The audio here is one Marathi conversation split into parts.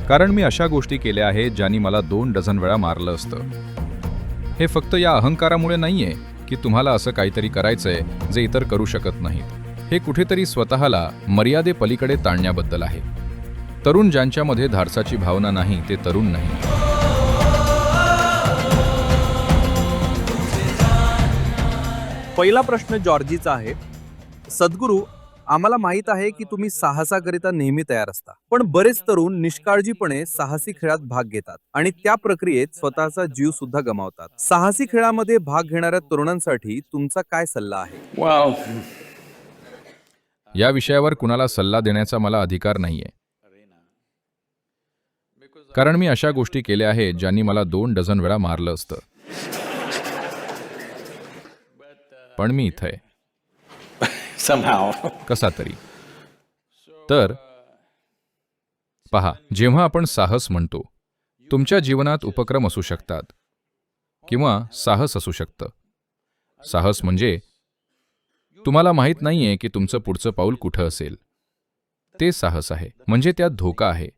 कारण मी अशा गोष्टी केल्या आहेत ज्यांनी मला 2 डझन वेळा मारलं असतं. हे फक्त या अहंकारामुळे नाहीये की तुम्हाला असं काहीतरी करायचंय जे इतर करू शकत नाहीत. हे कुठेतरी स्वतःला मर्यादेपलीकडे ताणण्याबद्दल आहे. तरुण ज्यांच्यामध्ये धाडसाची भावना नाही ते तरुण नाही. पहिला प्रश्न जॉर्जीचा आहे. सद्गुरू, आम्हाला माहित आहे की तुम्ही साहसाकरिता नेहमी तयार असता, पण बरेच तरुण निष्काळजीपणे साहसी खेळात भाग घेतात आणि त्या प्रक्रियेत स्वतःचा जीव सुद्धा गमावतात. साहसी खेळामध्ये भाग घेणाऱ्या तरुणांसाठी तुमचा काय सल्ला आहे? या विषयावर कुणाला सल्ला देण्याचा मला अधिकार नाहीये, कारण मी अशा गोष्टी केल्या आहेत ज्यांनी मला 2 डझन वेळा मारलं असतं. पण मी इथं आहे कसा तरी. तर पहा, जेव्हा आपण साहस म्हणतो, तुमच्या जीवनात उपक्रम असू शकतात किंवा साहस असू शकतं. साहस म्हणजे तुम्हाला माहित नाहीये की तुमचं पुढचं पाऊल कुठं असेल. ते साहस आहे. म्हणजे त्यात धोका आहे.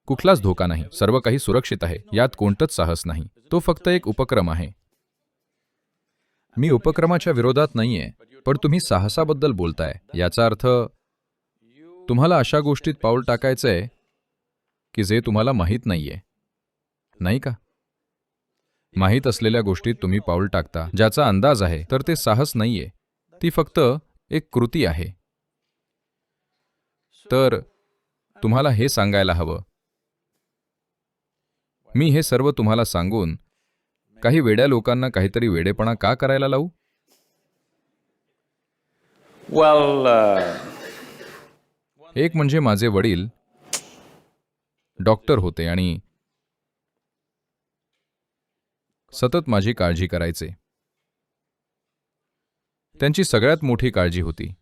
कुठलाच धोका नाही, सर्व काही सुरक्षित आहे, यात कोणतंच साहस नाही. तो फक्त एक उपक्रम आहे. मी उपक्रमाच्या विरोधात नाहीये, पण तुम्ही साहसाबद्दल बोलताय. याचा अर्थ तुम्हाला अशा गोष्टीत पाऊल टाकायचंय की जे तुम्हाला माहीत नाहीये, नाही का? माहीत असलेल्या गोष्टीत तुम्ही पाऊल टाकता ज्याचा अंदाज आहे, तर ते साहस नाहीये, ती फक्त एक कृती आहे. तर तुम्हाला हे सांगायला हवं, मी हे सर्व तुम्हाला सांगून काही वेड्या लोकांना काहीतरी वेडेपणा का करायला लावू? एक म्हणजे माझे वडील डॉक्टर होते आणि सतत माझी काळजी करायचे. त्यांची सगळ्यात मोठी काळजी होती.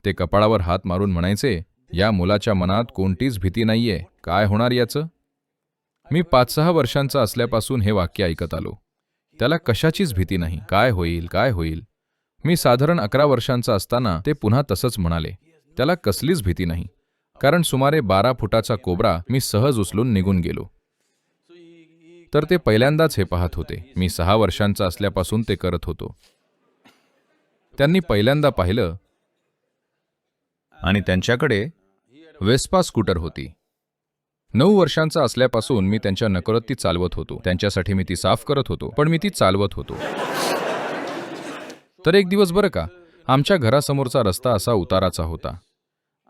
ते कपाळावर हात मारून म्हणायचे, या मुलाच्या मनात कोणतीच भीती नाहीये, काय होणार याचं? मी 5-6 वर्षांचा असल्यापासून हे वाक्य ऐकत आलो. त्याला कशाचीच भीती नाही, काय होईल काय होईल. मी साधारण 11 वर्षांचा असताना ते पुन्हा तसंच म्हणाले, त्याला कसलीच भीती नाही. कारण सुमारे 12 फुटाचा कोबरा मी सहज उचलून निघून गेलो. तर ते पहिल्यांदाच हे पाहत होते. मी 6 वर्षांचा असल्यापासून ते करत होतो. त्यांनी पहिल्यांदा पाहिलं आणि त्यांच्याकडे वेस्पा स्कूटर होती. 9 वर्षांचा असल्यापासून मी त्यांच्या नकळत ती चालवत होतो. त्यांच्यासाठी मी ती साफ करत होतो, पण मी ती चालवत होतो. तर एक दिवस बरं का, आमच्या घरासमोरचा रस्ता असा उताराचा होता.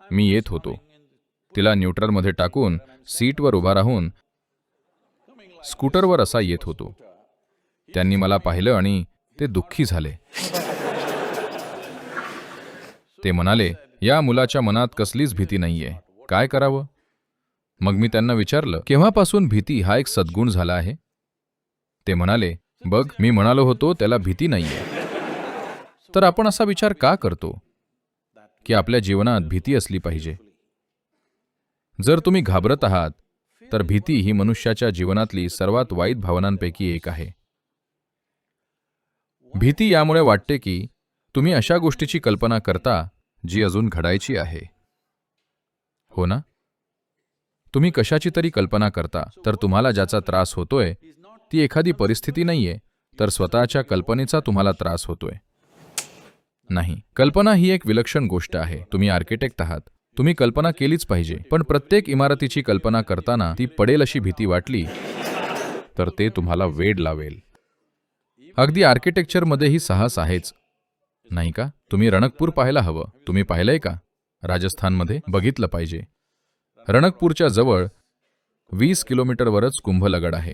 मी येत होतो. तिला न्यूट्रलमध्ये टाकून सीटवर उभा राहून स्कूटरवर असा येत होतो. त्यांनी मला पाहिलं आणि ते दुःखी झाले. ते म्हणाले, या मुलाच्या मनात कसलीच भीती नाहीये, काय करावं? मग मी त्यांना विचारलं, केव्हापासून भीती हा एक सद्गुण झाला आहे? ते म्हणाले, बघ, मी म्हणालो होतो त्याला भीती नाहीये. तर आपण असा विचार का करतो की आपल्या जीवनात भीती असली पाहिजे? जर तुम्ही घाबरत आहात, तर भीती ही मनुष्याच्या जीवनातली सर्वात वाईट भावनांपैकी एक आहे. भीती यामुळे वाटते की तुम्ही अशा गोष्टीची कल्पना करता जी अजून घडायची आहे. हो ना? तुम्ही कशाची तरी कल्पना करता, तर तुम्हाला ज्याचा त्रास होतोय ती एखादी परिस्थिती नाहीये, तर स्वतःच्या कल्पनेचा तुम्हाला त्रास होतोय. नाही, कल्पना ही एक विलक्षण गोष्ट आहे. तुम्ही आर्किटेक्ट आहात, तुम्ही कल्पना केलीच पाहिजे. पण प्रत्येक इमारतीची कल्पना करताना ती पडेल अशी भीती वाटली तर ते तुम्हाला वेड लावेल. अगदी आर्किटेक्चरमध्येही साहस आहेच, नाही का? तुम्ही रणकपूर पाहायला हवं. तुम्ही पाहिलंय का? राजस्थानमध्ये बघितलं पाहिजे. रणकपूरच्या जवळ 20 किलोमीटरवरच कुंभलगड आहे.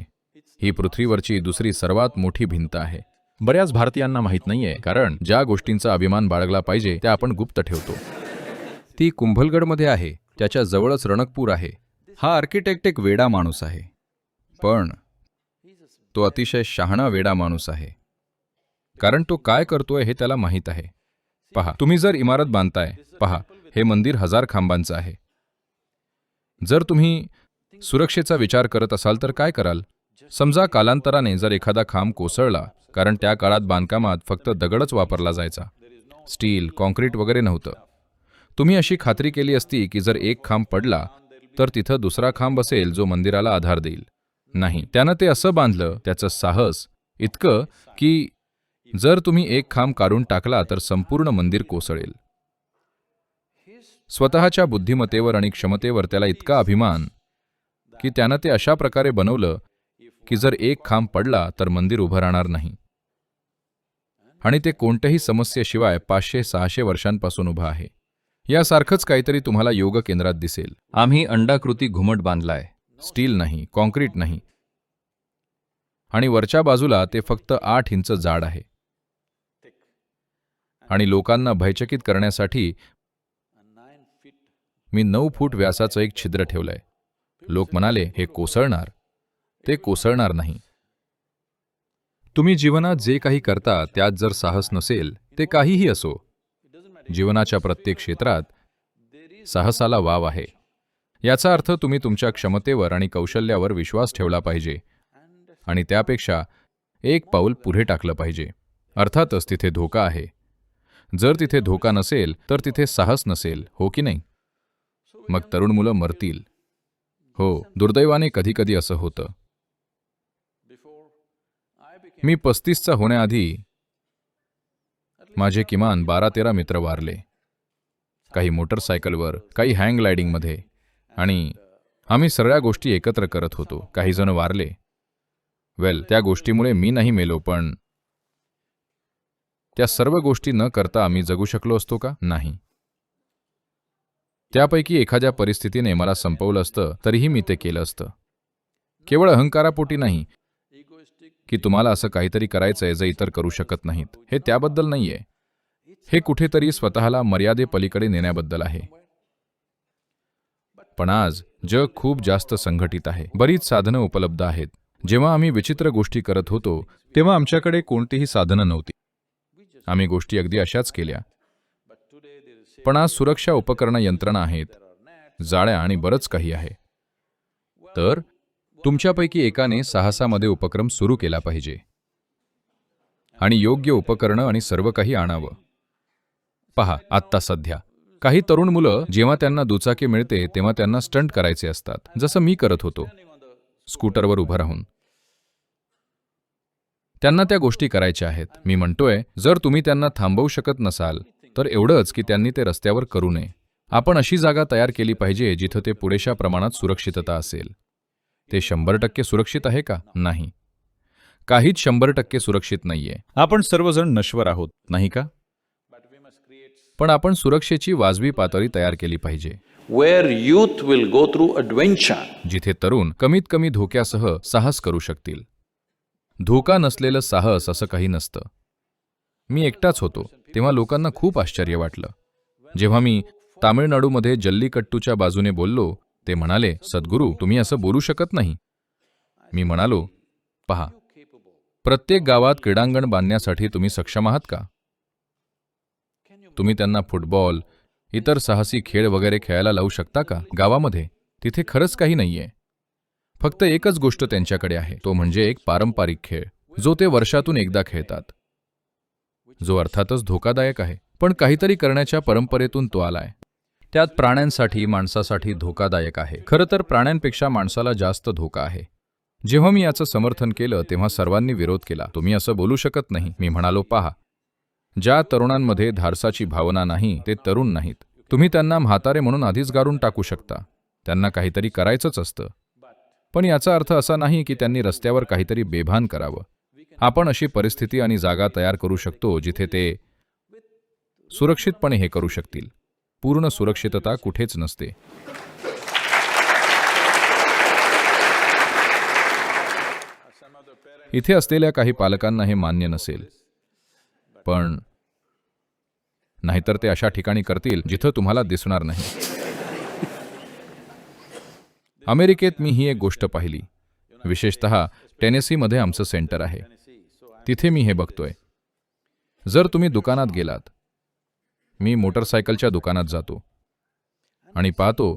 ही पृथ्वीवरची दुसरी सर्वात मोठी भिंत आहे. बऱ्याच भारतीयांना माहीत नाहीये, कारण ज्या गोष्टींचा अभिमान बाळगला पाहिजे त्या आपण गुप्त ठेवतो. ती कुंभलगडमध्ये आहे, त्याच्या जवळच रणकपूर आहे. हा आर्किटेक्ट एक वेडा माणूस आहे, पण तो अतिशय शहाणा वेडा माणूस आहे, कारण तो काय करतोय हे त्याला माहीत आहे. पहा, तुम्ही जर इमारत बांधताय, पहा, हे मंदिर 1000 खांबांचं आहे. जर तुम्ही सुरक्षेचा विचार करत असाल तर काय कराल? समजा कालांतराने जर एखादा खांब कोसळला, कारण त्या काळात बांधकामात फक्त दगडच वापरला जायचा, स्टील, कॉन्क्रीट वगैरे नव्हतं. तुम्ही अशी खात्री केली असती की जर एक खांब पडला तर तिथं दुसरा खांब असेल जो मंदिराला आधार देईल. नाही, त्यानं ते असं बांधलं, त्याचं साहस इतकं की जर तुम्ही एक खांब काढून टाकला तर संपूर्ण मंदिर कोसळेल. स्वतःच्या बुद्धिमत्तेवर आणि क्षमतेवर त्याला इतका अभिमान की त्यानं ते अशा प्रकारे बनवलं की जर एक खांब पडला तर मंदिर उभं राहणार नाही. आणि ते कोणत्याही समस्येशिवाय 500-600 वर्षांपासून उभं आहे. यासारखंच काहीतरी तुम्हाला योग केंद्रात दिसेल. आम्ही अंडाकृती घुमट बांधलाय, स्टील नाही, कॉन्क्रीट नाही, आणि वरच्या बाजूला ते फक्त 8 इंच जाड आहे. आणि लोकांना भयचकित करण्यासाठी मी 9 फूट व्यासाचं एक छिद्र ठेवलंय. लोक म्हणाले, हे कोसळणार. ते कोसळणार नाही. तुम्ही जीवनात जे काही करता त्यात जर साहस नसेल, ते काहीही असो, जीवनाच्या प्रत्येक क्षेत्रात साहसाला वाव आहे. याचा अर्थ तुम्ही तुमच्या क्षमतेवर आणि कौशल्यावर विश्वास ठेवला पाहिजे आणि त्यापेक्षा एक पाऊल पुढे टाकलं पाहिजे. अर्थातच तिथे धोका आहे. जर तिथे धोका नसेल तर तिथे साहस नसेल, हो की नाही? मग तरुण मुलं मरतील. हो, दुर्दैवाने कधीकधी असं होतं. मी 35चा होण्याआधी माझे किमान 12-13 मित्र वारले. काही मोटरसायकलवर, काही हँग ग्लायडिंगमध्ये, आणि आम्ही सगळ्या गोष्टी एकत्र करत होतो. काही जण वारले. त्या गोष्टीमुळे मी नाही मेलो, पण त्या सर्व गोष्टी न करता आम्ही जगू शकलो असतो का? नाही. त्यापैकी एखाद्या परिस्थितीने मला संपवलं असतं तरीही मी ते केलं असतं. केवळ अहंकारापोटी नाही की तुम्हाला असं काहीतरी करायचंय जे इतर करू शकत नाहीत. हे त्याबद्दल नाहीये. हे कुठेतरी स्वतःला मर्यादेपलीकडे नेण्याबद्दल आहे. पण आज जग खूप जास्त संघटित आहे. बरीच साधनं उपलब्ध आहेत. जेव्हा आम्ही विचित्र गोष्टी करत होतो तेव्हा आमच्याकडे कोणतीही साधनं नव्हती. आम्ही गोष्टी अगदी अशाच केल्या. पण आज सुरक्षा उपकरण यंत्रणा आहेत, जाळ्या आणि बरंच काही आहे. तर तुमच्यापैकी एकाने साहसामध्ये उपक्रम सुरू केला पाहिजे आणि योग्य उपकरणं आणि सर्व काही आणावं. पहा, आत्ता सध्या काही तरुण मुलं जेव्हा त्यांना दुचाकी मिळते तेव्हा त्यांना स्टंट करायचे असतात, जसं मी करत होतो, स्कूटरवर उभं राहून. त्यांना त्या गोष्टी करायच्या आहेत. मी म्हणतोय, जर तुम्ही त्यांना थांबवू शकत नसाल तर एवढंच की त्यांनी ते रस्त्यावर करू नये. आपण अशी जागा तयार केली पाहिजे जिथं ते पुरेशा प्रमाणात सुरक्षितता असेल. ते 100% सुरक्षित आहे का? नाही. काहीच 100% सुरक्षित नाहीये. आपण सर्वजण नश्वर आहोत, नाही का? पण आपण सुरक्षेची वाजवी पातळी तयार केली पाहिजे. where youth will go through adventure. जिथे तरुण कमीत कमी धोक्यासह साहस करू शकतील. धोका नसलेलं साहस असं काही नसतं. मी एकटाच होतो तेव्हा लोकांना खूप आश्चर्य वाटलं. जेव्हा मी तामिळनाडूमध्ये जल्लीकट्टूच्या बाजूने बोललो, ते म्हणाले, सद्गुरू, तुम्ही असं बोलू शकत नाही. मी म्हणालो, पहा, प्रत्येक गावात क्रीडांगण बांधण्यासाठी तुम्ही सक्षम आहात का? तुम्ही त्यांना फुटबॉल, इतर साहसी खेळ वगैरे खेळायला लावू शकता का गावामध्ये? तिथे खरंच काही नाहीये. फक्त एकच गोष्ट त्यांच्याकडे आहे, तो म्हणजे एक पारंपरिक खेळ जो ते वर्षातून एकदा खेळतात, जो अर्थातच धोकादायक आहे, पण काहीतरी करण्याच्या परंपरेतून तो आलाय. त्यात प्राण्यांसाठी, माणसासाठी धोकादायक आहे. खरं तर प्राण्यांपेक्षा माणसाला जास्त धोका आहे. जेव्हा मी याचं समर्थन केलं तेव्हा सर्वांनी विरोध केला. तुम्ही असं बोलू शकत नाही. मी म्हणालो, पहा, ज्या तरुणांमध्ये धाडसाची भावना नाही ते तरुण नाहीत. तुम्ही त्यांना म्हातारे म्हणून आधीच गारून टाकू शकता. त्यांना काहीतरी करायचंच असतं. पण याचा अर्थ असा नाही की त्यांनी रस्त्यावर काहीतरी बेभान करावं. आपण अशी परिस्थिती आणि जागा तयार करू शकतो जिथे ते सुरक्षितपणे हे करू शकतील. पूर्ण सुरक्षितता कुठेच नसते. इथे असलेल्या काही पालकांना हे मान्य नसेल, पण नाहीतर ते अशा ठिकाणी करतील जिथं तुम्हाला दिसणार नाही. अमेरिकेत मी ही एक गोष्ट पाहिली. विशेषतः टेनेसीमध्ये आमचं सेंटर आहे. तिथे मी हे बघतोय. जर तुम्ही दुकानात गेलात, मी मोटरसायकलच्या दुकानात जातो आणि पाहतो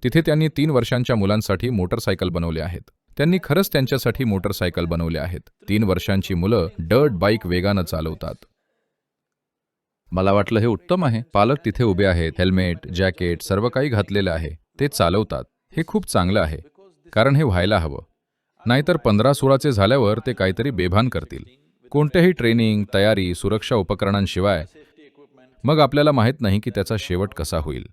तिथे त्यांनी 3 वर्षांच्या मुलांसाठी मोटरसायकल बनवले आहेत. त्यांनी खरंच त्यांच्यासाठी मोटरसायकल बनवले आहेत. 3 वर्षांची मुलं डर्ट बाईक वेगानं चालवतात. मला वाटलं हे उत्तम आहे. पालक तिथे उभे आहेत, हेल्मेट, जॅकेट सर्व काही घातलेलं आहे. ते चालवतात. हे खूप चांगलं आहे, कारण हे व्हायला हवं. नाहीतर 15-16चे झाल्यावर ते काहीतरी बेभान करतील. कोणतेही ट्रेनिंग, तयारी, सुरक्षा उपकरणांशिवाय मग आपल्याला माहीत नाही की त्याचा शेवट कसा होईल.